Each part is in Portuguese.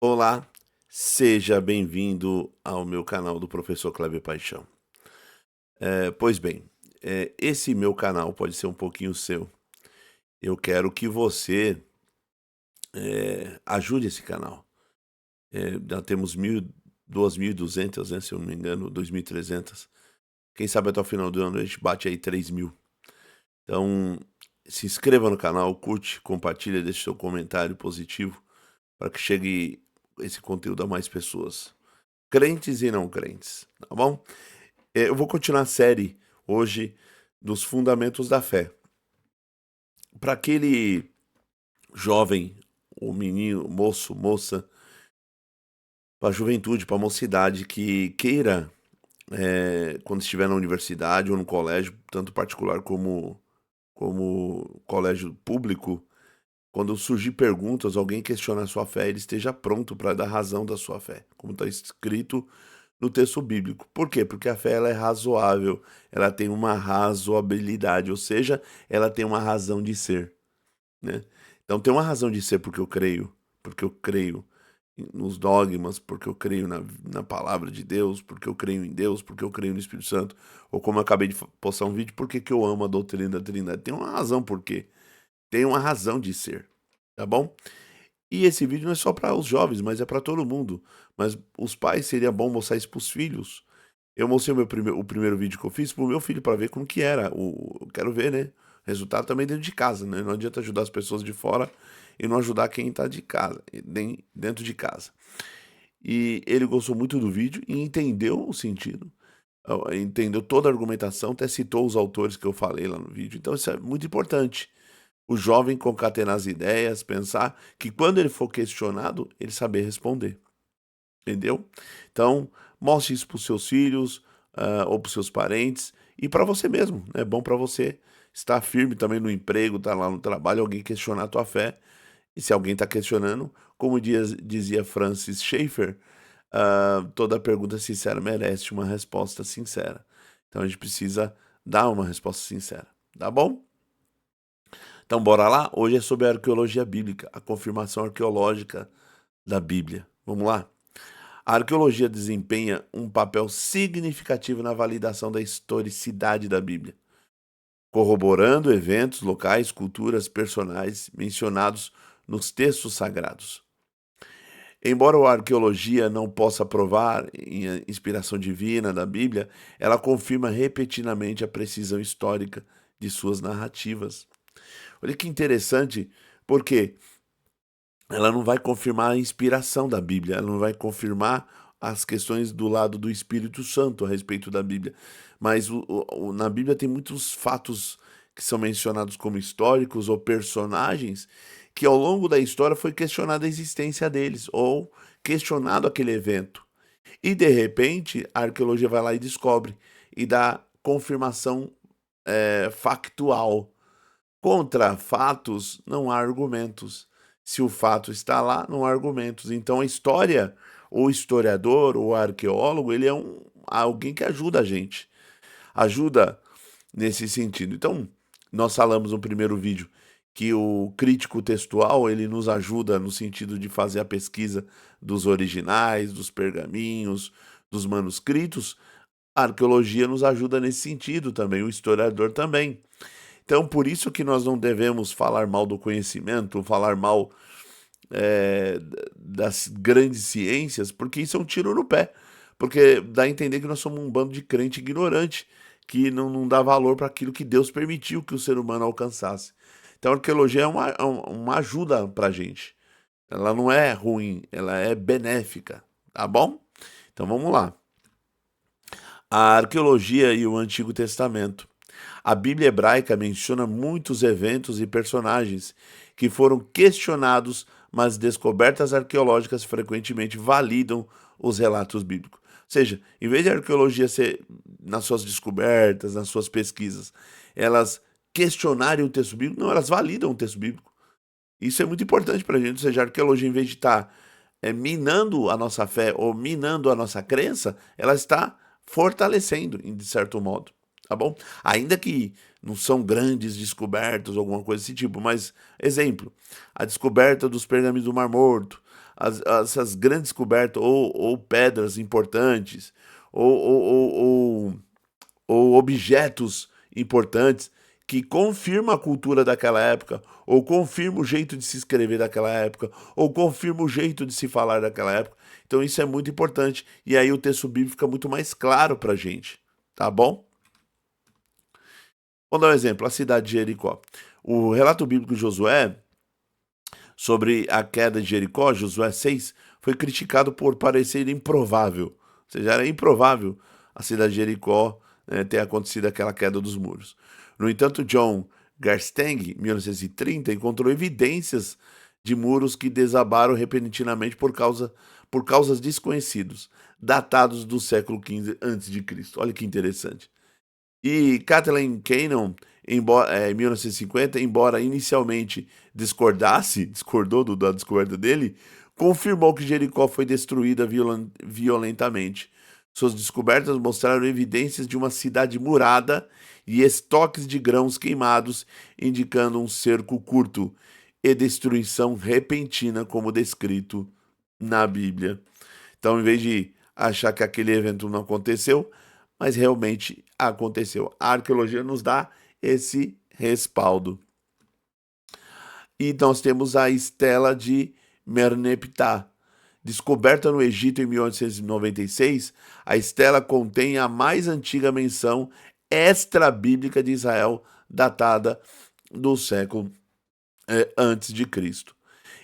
Olá, seja bem-vindo ao meu canal do Professor Kleber Paixão. Pois bem, esse meu canal pode ser um pouquinho seu. Eu quero que você ajude esse canal. Já temos 2.200, né, se eu não me engano, 2.300. Quem sabe até o final do ano a gente bate aí 3.000. Então, se inscreva no canal, curte, compartilha, deixe seu comentário positivo para que chegue esse conteúdo a mais pessoas. Crentes e não crentes, tá bom? Eu vou continuar a série hoje dos fundamentos da fé. Para aquele jovem, ou menino, moço, moça, para a juventude, para a mocidade que queira, quando estiver na universidade ou no colégio, tanto particular como colégio público, quando surgir perguntas, alguém questionar a sua fé, ele esteja pronto para dar razão da sua fé, como está escrito no texto bíblico. Por quê? Porque a fé ela é razoável, ela tem uma razoabilidade, ou seja, ela tem uma razão de ser, né? Então tem uma razão de ser porque eu creio nos dogmas, porque eu creio na palavra de Deus, porque eu creio em Deus, porque eu creio no Espírito Santo, ou como eu acabei de postar um vídeo, porque que eu amo a doutrina da Trindade. Tem uma razão por quê, tem uma razão de ser, tá bom? E esse vídeo não é só para os jovens, mas é para todo mundo. Mas os pais seria bom mostrar isso para os filhos. Eu mostrei o primeiro vídeo que eu fiz pro meu filho para ver como que era. Eu quero ver, né? Resultado também dentro de casa, né? Não adianta ajudar as pessoas de fora e não ajudar quem tá de casa, nem dentro de casa. E ele gostou muito do vídeo e entendeu o sentido, entendeu toda a argumentação, até citou os autores que eu falei lá no vídeo. Então isso é muito importante. O jovem concatenar as ideias, pensar que quando ele for questionado, ele saber responder. Entendeu? Então, mostre isso para os seus filhos, ou para os seus parentes e para você mesmo. É bom para você estar firme também no emprego, estar lá no trabalho, alguém questionar a tua fé. E se alguém está questionando, como dizia Francis Schaeffer, toda pergunta sincera merece uma resposta sincera. Então a gente precisa dar uma resposta sincera, tá bom? Então bora lá? Hoje é sobre a arqueologia bíblica, a confirmação arqueológica da Bíblia. Vamos lá? A arqueologia desempenha um papel significativo na validação da historicidade da Bíblia, corroborando eventos locais, culturas, personagens mencionados nos textos sagrados. Embora a arqueologia não possa provar a inspiração divina da Bíblia, ela confirma repetidamente a precisão histórica de suas narrativas. Olha que interessante, porque ela não vai confirmar a inspiração da Bíblia, ela não vai confirmar as questões do lado do Espírito Santo a respeito da Bíblia. Mas na Bíblia tem muitos fatos que são mencionados como históricos ou personagens que ao longo da história foi questionada a existência deles ou questionado aquele evento. E de repente a arqueologia vai lá e descobre e dá confirmação factual. Contra fatos não há argumentos. Se o fato está lá, não há argumentos. Então a história, o historiador, o arqueólogo, ele é alguém que ajuda a gente. Ajuda nesse sentido. Então, nós falamos no primeiro vídeo que o crítico textual, ele nos ajuda no sentido de fazer a pesquisa dos originais, dos pergaminhos, dos manuscritos. A arqueologia nos ajuda nesse sentido também, o historiador também. Então, por isso que nós não devemos falar mal do conhecimento, falar mal é, das grandes ciências, porque isso é um tiro no pé. Porque dá a entender que nós somos um bando de crente ignorante, que não dá valor para aquilo que Deus permitiu que o ser humano alcançasse. Então, a arqueologia é uma ajuda para a gente. Ela não é ruim, ela é benéfica, tá bom? Então, vamos lá. A arqueologia e o Antigo Testamento. A Bíblia hebraica menciona muitos eventos e personagens que foram questionados, mas descobertas arqueológicas frequentemente validam os relatos bíblicos. Ou seja, em vez de a arqueologia ser, nas suas descobertas, nas suas pesquisas, elas questionarem o texto bíblico, não, elas validam o texto bíblico. Isso é muito importante para a gente. Ou seja, a arqueologia, em vez de estar minando a nossa fé ou minando a nossa crença, ela está fortalecendo, de certo modo, tá bom? Ainda que não são grandes descobertas, alguma coisa desse tipo, mas, exemplo, a descoberta dos pergaminhos do Mar Morto, essas grandes descobertas, ou pedras importantes, ou, ou, ou, ou ou objetos importantes que confirmam a cultura daquela época, ou confirmam o jeito de se escrever daquela época, ou confirmam o jeito de se falar daquela época. Então isso é muito importante. E aí o texto bíblico fica muito mais claro para a gente. Tá bom? Vamos dar um exemplo, a cidade de Jericó. O relato bíblico de Josué sobre a queda de Jericó, Josué 6, foi criticado por parecer improvável. Ou seja, era improvável a cidade de Jericó ter acontecido aquela queda dos muros. No entanto, John Garstang, em 1930, encontrou evidências de muros que desabaram repentinamente por causas desconhecidos, datados do século XV a.C. Olha que interessante. E Kathleen Cannon, em 1950, embora inicialmente discordou da descoberta dele, confirmou que Jericó foi destruída violentamente. Suas descobertas mostraram evidências de uma cidade murada e estoques de grãos queimados, indicando um cerco curto e destruição repentina, como descrito na Bíblia. Então, em vez de achar que aquele evento não aconteceu, mas realmente aconteceu. A arqueologia nos dá esse respaldo. E nós temos a estela de Merneptah. Descoberta no Egito em 1896, a estela contém a mais antiga menção extra-bíblica de Israel, datada do século antes de Cristo.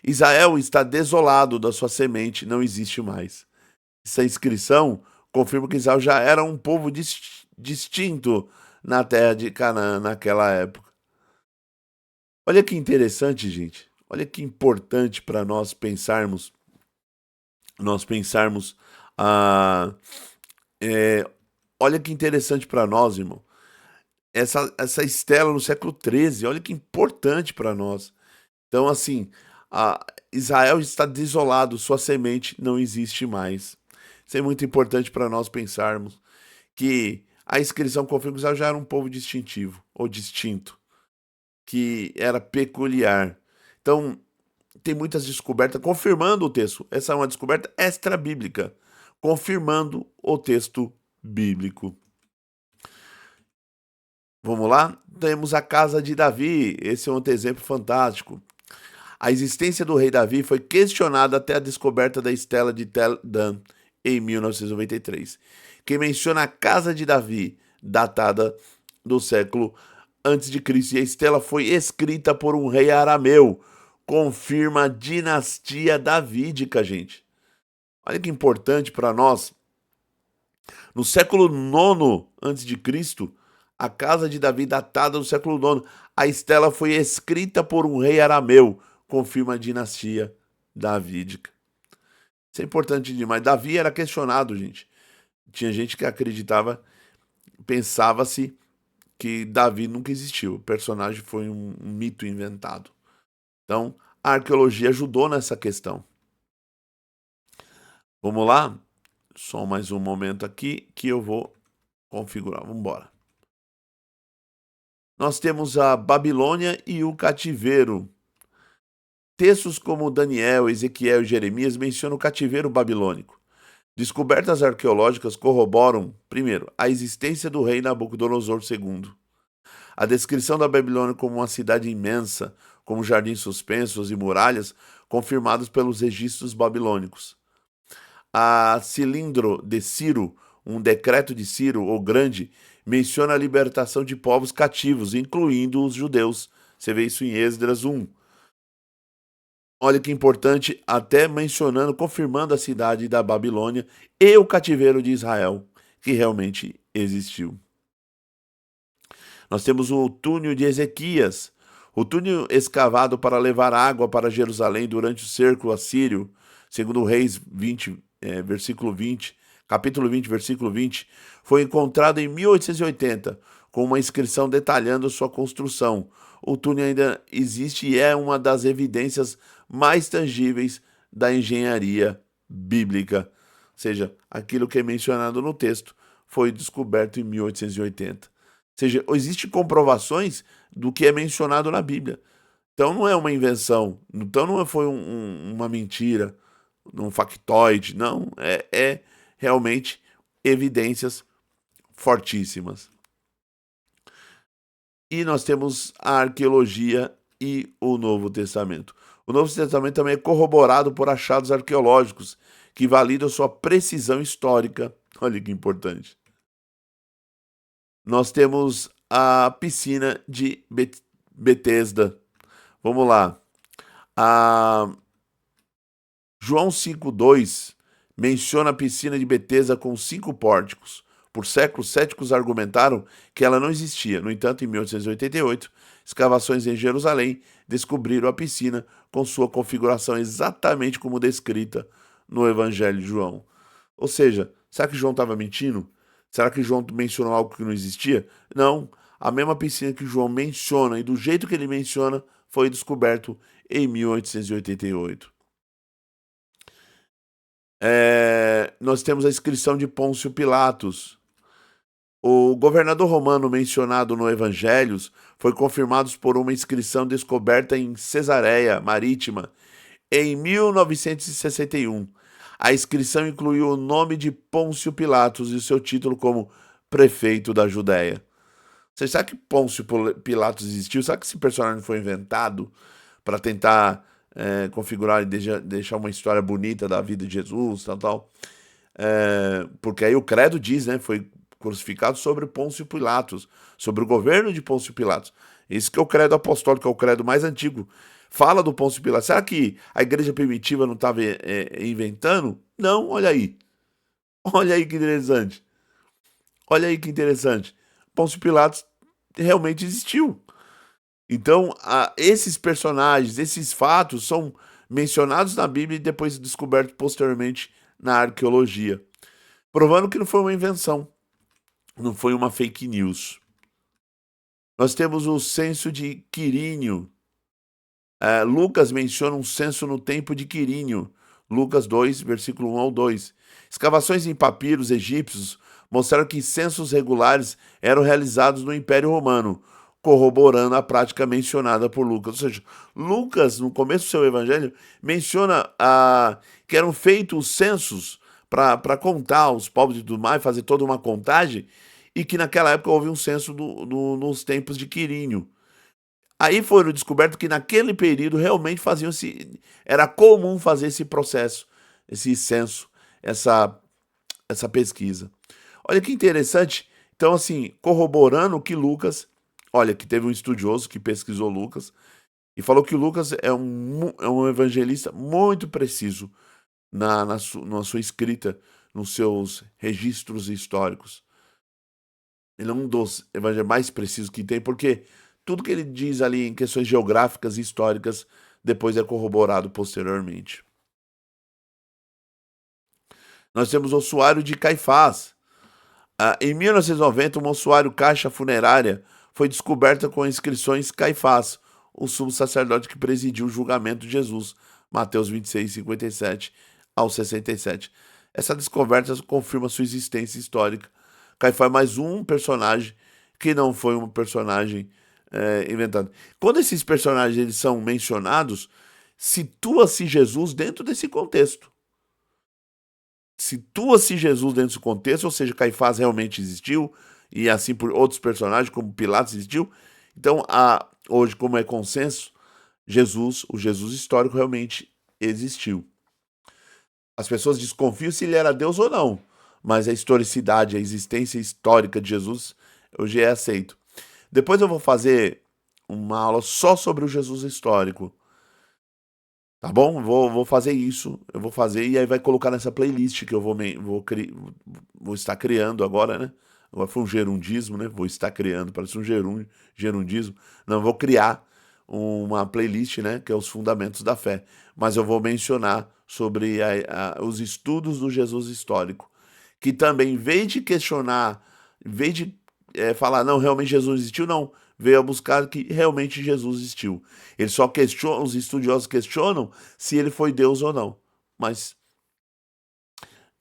Israel está desolado da sua semente, não existe mais. Essa inscrição confirma que Israel já era um povo distinto na terra de Canaã naquela época. Olha que interessante, gente. Olha que importante para nós pensarmos, ah, é, olha que interessante para nós, irmão. Essa estela no século XIII, olha que importante para nós. Então, assim, Israel está desolado, sua semente não existe mais. Isso é muito importante para nós pensarmos que a inscrição confirma que Israel já era um povo distintivo, ou distinto, que era peculiar. Então, tem muitas descobertas confirmando o texto. Essa é uma descoberta extra-bíblica, confirmando o texto bíblico. Vamos lá? Temos a casa de Davi. Esse é outro exemplo fantástico. A existência do rei Davi foi questionada até a descoberta da estela de Tel Dan em 1993, que menciona a casa de Davi, datada do século antes de Cristo, e a estela foi escrita por um rei arameu. Confirma a dinastia davídica, gente. Olha que importante para nós. No século IX antes de Cristo, a casa de Davi datada do século IX, a estela foi escrita por um rei arameu. Confirma a dinastia davídica. Isso é importante demais. Davi era questionado, gente. Tinha gente que acreditava, pensava-se que Davi nunca existiu. O personagem foi um mito inventado. Então, a arqueologia ajudou nessa questão. Vamos lá? Só mais um momento aqui que eu vou configurar. Vamos embora. Nós temos a Babilônia e o cativeiro. Textos como Daniel, Ezequiel e Jeremias mencionam o cativeiro babilônico. Descobertas arqueológicas corroboram, primeiro, a existência do rei Nabucodonosor II. A descrição da Babilônia como uma cidade imensa, como jardins suspensos e muralhas, confirmados pelos registros babilônicos. A Cilindro de Ciro, um decreto de Ciro, o Grande, menciona a libertação de povos cativos, incluindo os judeus. Você vê isso em Esdras 1. Olha que importante, até mencionando, confirmando a cidade da Babilônia e o cativeiro de Israel, que realmente existiu. Nós temos o túnel de Ezequias, o túnel escavado para levar água para Jerusalém durante o cerco assírio, segundo Reis 20, versículo 20, capítulo 20, versículo 20, foi encontrado em 1880, com uma inscrição detalhando sua construção. O túnel ainda existe e é uma das evidências mais tangíveis da engenharia bíblica. Ou seja, aquilo que é mencionado no texto foi descoberto em 1880. Ou seja, existem comprovações do que é mencionado na Bíblia. Então não é uma invenção, então não foi uma mentira, num factoide, não, é realmente evidências fortíssimas. E nós temos a arqueologia e o Novo Testamento. O Novo Testamento também é corroborado por achados arqueológicos que validam sua precisão histórica. Olha que importante. Nós temos a piscina de Betesda. Vamos lá. A João 5,2 menciona a piscina de Betesda com 5 pórticos. Por séculos, céticos argumentaram que ela não existia. No entanto, em 1888, escavações em Jerusalém descobriram a piscina com sua configuração exatamente como descrita no Evangelho de João. Ou seja, será que João estava mentindo? Será que João mencionou algo que não existia? Não. A mesma piscina que João menciona e do jeito que ele menciona foi descoberto em 1888. Nós temos a inscrição de Pôncio Pilatos. O governador romano mencionado no Evangelhos foi confirmado por uma inscrição descoberta em Cesareia Marítima em 1961. A inscrição incluiu o nome de Pôncio Pilatos e o seu título como prefeito da Judéia. Você sabe que Pôncio Pilatos existiu? Sabe que esse personagem foi inventado para tentar configurar e deixar uma história bonita da vida de Jesus, tal. Porque aí o credo diz, né? Foi crucificado sobre Pôncio Pilatos, sobre o governo de Pôncio Pilatos. Esse que é o credo apostólico, é o credo mais antigo. Fala do Pôncio Pilatos. Será que a igreja primitiva não estava inventando? Não, olha aí. Olha aí que interessante. Olha aí que interessante. Pôncio Pilatos realmente existiu. Então, esses personagens, esses fatos são mencionados na Bíblia e depois descobertos posteriormente na arqueologia, provando que não foi uma invenção, não foi uma fake news. Nós temos o censo de Quirínio. Lucas menciona um censo no tempo de Quirínio. Lucas 2, versículo 1 ao 2. Escavações em papiros egípcios mostraram que censos regulares eram realizados no Império Romano, corroborando a prática mencionada por Lucas. Ou seja, Lucas, no começo do seu evangelho, menciona que eram feitos os censos para contar os povos e tudo mais, fazer toda uma contagem, e que naquela época houve um censo nos tempos de Quirínio. Aí foram descoberto que naquele período realmente era comum fazer esse processo, esse censo, essa pesquisa. Olha que interessante. Então, assim, corroborando que Lucas, olha, que teve um estudioso que pesquisou Lucas e falou que Lucas é um evangelista muito preciso na sua escrita, nos seus registros históricos. Ele é um dos evangelhos mais precisos que tem, porque tudo que ele diz ali em questões geográficas e históricas depois é corroborado posteriormente. Nós temos o ossuário de Caifás. Em 1990, um ossuário caixa funerária foi descoberta com inscrições Caifás, o sumo sacerdote que presidiu o julgamento de Jesus, Mateus 26, 57 ao 67. Essa descoberta confirma sua existência histórica. Caifás é mais um personagem que não foi um personagem inventado. Quando esses personagens eles são mencionados, situa-se Jesus dentro desse contexto. Situa-se Jesus dentro desse contexto, ou seja, Caifás realmente existiu, e assim por outros personagens, como Pilatos existiu. Então, hoje, como é consenso, o Jesus histórico realmente existiu. As pessoas desconfiam se ele era Deus ou não, mas a historicidade, a existência histórica de Jesus hoje é aceito. Depois eu vou fazer uma aula só sobre o Jesus histórico. Tá bom? Vou fazer isso. Eu vou fazer e aí vai colocar nessa playlist que eu vou estar criando agora, né? Agora foi um gerundismo, né? Vou estar criando, parece um gerundismo. Não, vou criar uma playlist, né? Que é os fundamentos da fé. Mas eu vou mencionar sobre os estudos do Jesus histórico. Que também, em vez de questionar, em vez de falar, não, realmente Jesus existiu, não. Veio a buscar que realmente Jesus existiu. Eles só questionam, os estudiosos questionam se ele foi Deus ou não. Mas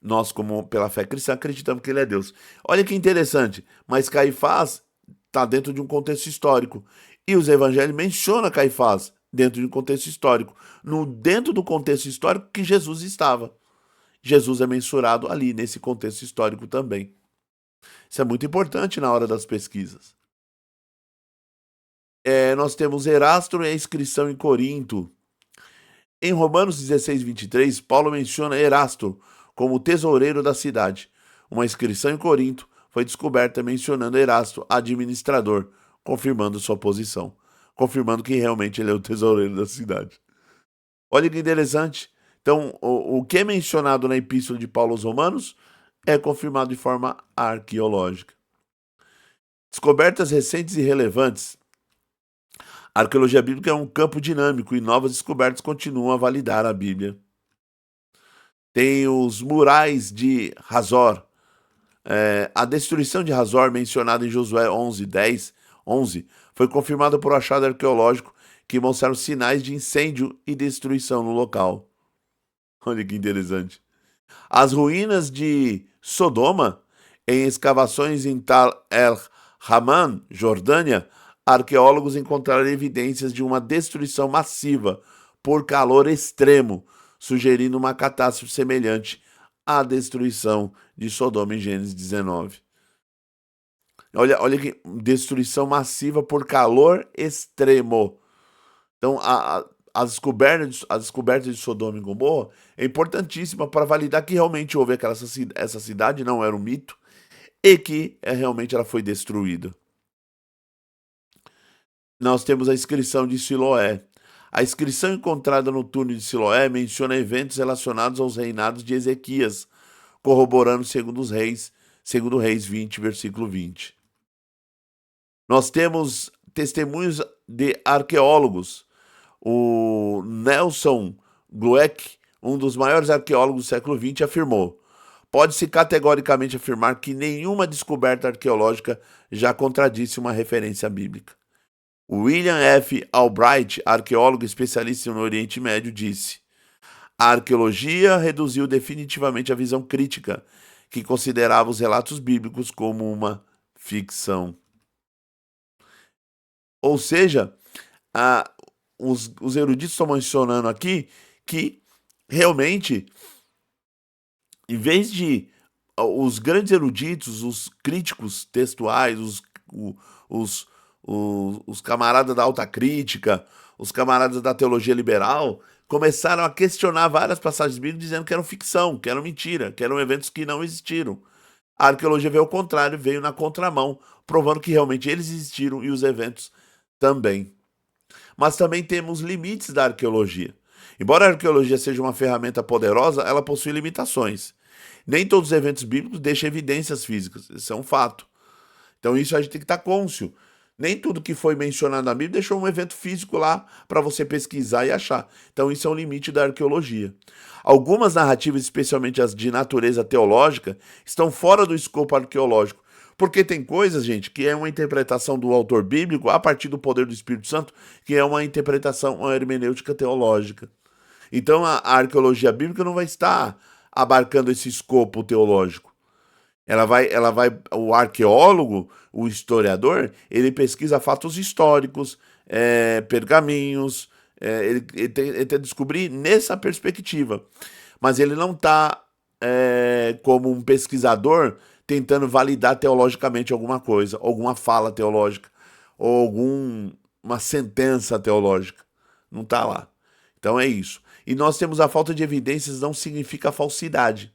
nós, como pela fé cristã, acreditamos que ele é Deus. Olha que interessante, mas Caifás está dentro de um contexto histórico. E os evangelhos mencionam Caifás dentro de um contexto histórico. Dentro do contexto histórico que Jesus estava. Jesus é mensurado ali, nesse contexto histórico também. Isso é muito importante na hora das pesquisas. Nós temos Erasto e a inscrição em Corinto. Em Romanos 16, 23, Paulo menciona Erasto como tesoureiro da cidade. Uma inscrição em Corinto foi descoberta mencionando Erasto, administrador, confirmando sua posição, confirmando que realmente ele é o tesoureiro da cidade. Olha que interessante. Então, o que é mencionado na Epístola de Paulo aos Romanos é confirmado de forma arqueológica. Descobertas recentes e relevantes. A arqueologia bíblica é um campo dinâmico e novas descobertas continuam a validar a Bíblia. Tem os murais de Hazor. A destruição de Hazor, mencionada em Josué 11, 10, 11, foi confirmada por achado arqueológico que mostraram sinais de incêndio e destruição no local. Olha que interessante. As ruínas de Sodoma, em escavações em Tal el-Haman, Jordânia, arqueólogos encontraram evidências de uma destruição massiva por calor extremo, sugerindo uma catástrofe semelhante à destruição de Sodoma em Gênesis 19. Olha que destruição massiva por calor extremo. Então, a descoberta de Sodoma e Gomorra é importantíssima para validar que realmente houve essa cidade, não era um mito, e que realmente ela foi destruída. Nós temos a inscrição de Siloé. A inscrição encontrada no túnel de Siloé menciona eventos relacionados aos reinados de Ezequias, corroborando segundo Reis 20, versículo 20. Nós temos testemunhos de arqueólogos. O Nelson Glueck, um dos maiores arqueólogos do século XX, afirmou: pode-se categoricamente afirmar que nenhuma descoberta arqueológica já contradisse uma referência bíblica. William F. Albright, arqueólogo especialista no Oriente Médio, disse: a arqueologia reduziu definitivamente a visão crítica, que considerava os relatos bíblicos como uma ficção. Ou seja, os eruditos estão mencionando aqui que realmente, em vez de os grandes eruditos, os críticos textuais, os camaradas da alta crítica, os camaradas da teologia liberal, começaram a questionar várias passagens bíblicas dizendo que eram ficção, que eram mentira, que eram eventos que não existiram. A arqueologia veio ao contrário, veio na contramão, provando que realmente eles existiram e os eventos também. Mas também temos limites da arqueologia. Embora a arqueologia seja uma ferramenta poderosa, ela possui limitações. Nem todos os eventos bíblicos deixam evidências físicas, isso é um fato. Então isso a gente tem que estar cônscio. Nem tudo que foi mencionado na Bíblia deixou um evento físico lá para você pesquisar e achar. Então isso é um limite da arqueologia. Algumas narrativas, especialmente as de natureza teológica, estão fora do escopo arqueológico. Porque tem coisas, gente, que é uma interpretação do autor bíblico a partir do poder do Espírito Santo, que é uma interpretação, uma hermenêutica teológica. Então a arqueologia bíblica não vai estar abarcando esse escopo teológico. O arqueólogo, o historiador, ele pesquisa fatos históricos, pergaminhos, ele tenta descobrir nessa perspectiva. Mas ele não está como um pesquisador tentando validar teologicamente alguma coisa, alguma fala teológica, ou alguma sentença teológica. Não está lá. Então é isso. E nós temos a falta de evidências não significa falsidade.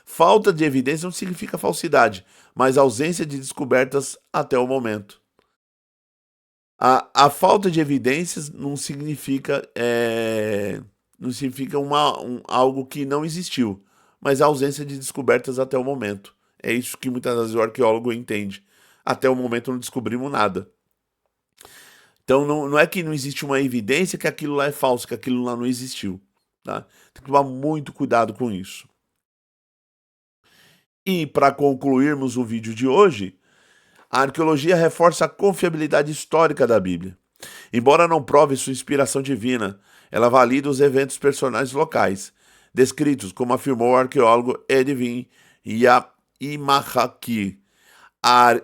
Falta de evidência não significa falsidade, mas ausência de descobertas até o momento. A falta de evidências não significa, algo que não existiu, mas a ausência de descobertas até o momento. É isso que muitas vezes o arqueólogo entende. Até o momento não descobrimos nada. Então não é que não existe uma evidência que aquilo lá é falso, que aquilo lá não existiu. Tá? Tem que tomar muito cuidado com isso. E para concluirmos o vídeo de hoje, a arqueologia reforça a confiabilidade histórica da Bíblia. Embora não prove sua inspiração divina, ela valida os eventos personais locais, descritos, como afirmou o arqueólogo Edwin Imahaki.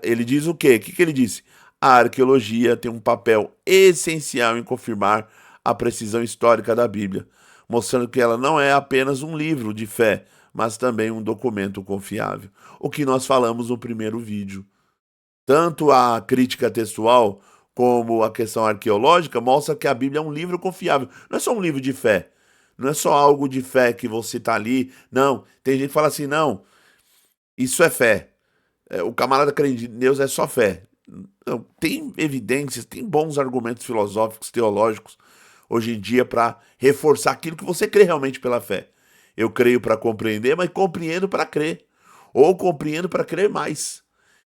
Ele diz o quê? O que ele disse? A arqueologia tem um papel essencial em confirmar a precisão histórica da Bíblia, mostrando que ela não é apenas um livro de fé, mas também um documento confiável. O que nós falamos no primeiro vídeo. Tanto a crítica textual como a questão arqueológica mostra que a Bíblia é um livro confiável. Não é só um livro de fé. Não é só algo de fé que você está ali. Não. Tem gente que fala assim, não, isso é fé. O camarada crente em Deus é só fé. Não, tem evidências, tem bons argumentos filosóficos, teológicos, hoje em dia, para reforçar aquilo que você crê realmente pela fé. Eu creio para compreender, mas compreendo para crer. Ou compreendo para crer mais.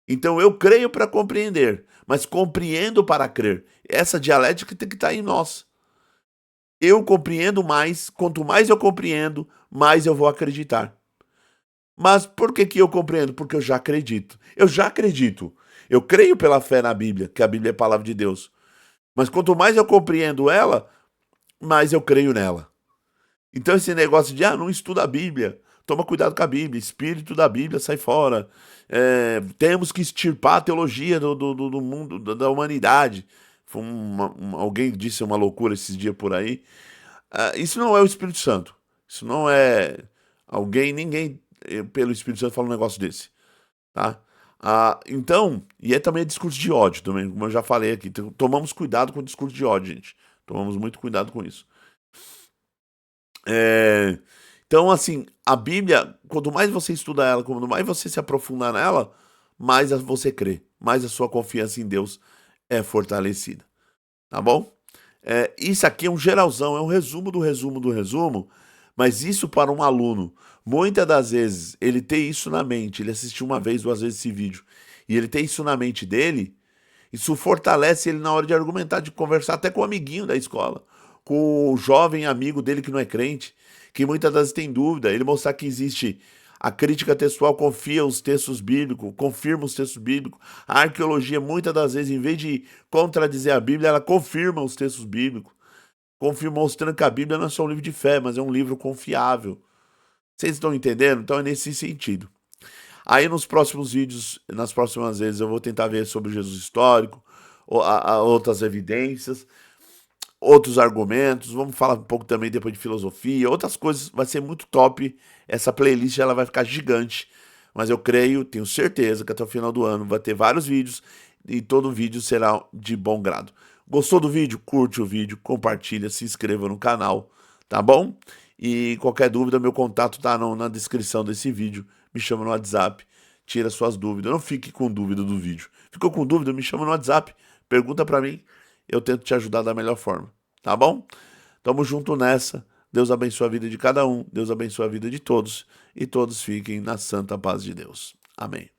Então eu creio para compreender, mas compreendo para crer. Essa dialética tem que estar em nós. Eu compreendo mais, quanto mais eu compreendo, mais eu vou acreditar. Mas por que eu compreendo? Porque eu já acredito. Eu já acredito. Eu creio pela fé na Bíblia, que a Bíblia é a palavra de Deus. Mas quanto mais eu compreendo ela, mais eu creio nela. Então esse negócio de, não estuda a Bíblia, toma cuidado com a Bíblia, espírito da Bíblia sai fora. Temos que extirpar a teologia do mundo, da humanidade. Alguém disse uma loucura esses dias por aí. Isso não é o Espírito Santo. Isso não é ninguém pelo Espírito Santo fala um negócio desse. Tá? Então, e é também discurso de ódio, também, como eu já falei aqui. Tomamos cuidado com o discurso de ódio, gente. Tomamos muito cuidado com isso. Então, assim, a Bíblia, quanto mais você estuda ela, quanto mais você se aprofundar nela, mais você crê, mais a sua confiança em Deus é fortalecida. Tá bom? Isso aqui é um geralzão, é um resumo do resumo do resumo, mas isso para um aluno, muitas das vezes, ele tem isso na mente, ele assistiu uma vez, duas vezes esse vídeo, e ele tem isso na mente dele, isso fortalece ele na hora de argumentar, de conversar até com o amiguinho da escola, com o jovem amigo dele que não é crente, que muitas das vezes tem dúvida, ele mostrar que existe a crítica textual, confia os textos bíblicos, confirma os textos bíblicos. A arqueologia, muitas das vezes, em vez de contradizer a Bíblia, ela confirma os textos bíblicos, confirma, mostrando que a Bíblia não é só um livro de fé, mas é um livro confiável. Vocês estão entendendo? Então é nesse sentido. Aí nos próximos vídeos, nas próximas vezes, eu vou tentar ver sobre Jesus histórico, outras evidências, outros argumentos, vamos falar um pouco também depois de filosofia, outras coisas, vai ser muito top, essa playlist ela vai ficar gigante, mas eu creio, tenho certeza que até o final do ano vai ter vários vídeos e todo vídeo será de bom grado. Gostou do vídeo? Curte o vídeo, compartilha, se inscreva no canal, tá bom? E qualquer dúvida, meu contato tá na descrição desse vídeo, me chama no WhatsApp, tira suas dúvidas, não fique com dúvida do vídeo. Ficou com dúvida? Me chama no WhatsApp, pergunta pra mim, eu tento te ajudar da melhor forma, tá bom? Tamo junto nessa. Deus abençoe a vida de cada um, Deus abençoe a vida de todos e todos fiquem na santa paz de Deus. Amém.